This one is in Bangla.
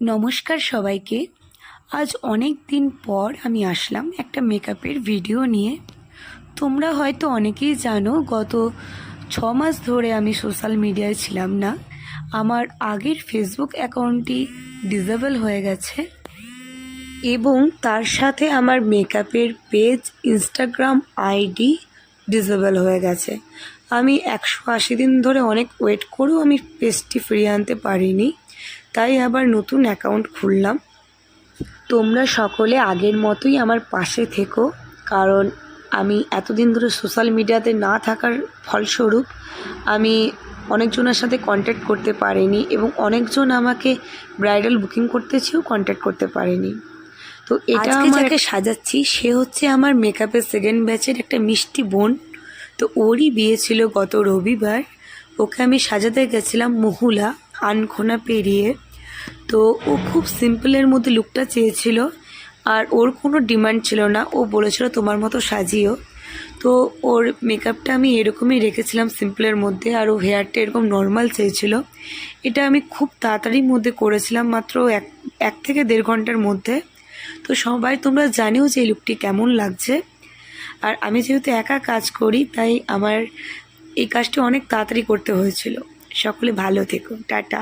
নমস্কার সবাইকে। আজ অনেক দিন পর আমি আসলাম একটা মেকআপের ভিডিও নিয়ে। তোমরা হয়তো অনেকেই জানো, গত 6 মাস ধরে আমি সোশ্যাল মিডিয়ায় ছিলাম না। আমার আগের ফেসবুক অ্যাকাউন্টটি ডিসেবল হয়ে গেছে এবং তার সাথে আমার মেকআপের পেজ, ইনস্টাগ্রাম আইডি ডিসেবল হয়ে গেছে। আমি 180 দিন ধরে অনেক ওয়েট করেও আমি পেজটি ফিরিয়ে আনতে পারিনি, তাই আবার নতুন অ্যাকাউন্ট খুললাম। তোমরা সকলে আগের মতোই আমার পাশে থেকো, কারণ আমি এতদিন ধরে সোশ্যাল মিডিয়াতে না থাকার ফলস্বরূপ আমি অনেকজনের সাথে কন্ট্যাক্ট করতে পারিনি এবং অনেকজন আমাকে ব্রাইডাল বুকিং করতে চেয়েও কন্ট্যাক্ট করতে পারেনি। তো এটা যাকে সাজাচ্ছি সে হচ্ছে আমার মেকআপের সেকেন্ড ব্যাচের একটা মিষ্টি বোন। তো ওরই বিয়ে ছিল গত রবিবার। ওকে আমি সাজাতে গেছিলাম মহুলা আনখোনা পেরিয়ে। তো ও খুব সিম্পলের মধ্যে লুকটা চেয়েছিল, আর ওর কোনো ডিমান্ড ছিল না। ও বলেছিল তোমার মতো সাজিও। তো ওর মেকআপটা আমি এরকমই রেখেছিলাম সিম্পলের মধ্যে, আর ও হেয়ারটা এরকম নর্মাল চেয়েছিল। এটা আমি খুব তাড়াতাড়ির মধ্যে করেছিলাম, মাত্র এক থেকে 1.5 ঘন্টার মধ্যে। তো সবাই তোমরা জানিও যে এই লুকটি কেমন লাগছে। আর আমি যেহেতু একা কাজ করি, তাই আমার এই কাজটি অনেক তাড়াতাড়ি করতে হয়েছিল। সকলে ভালো থেকো, টাটা।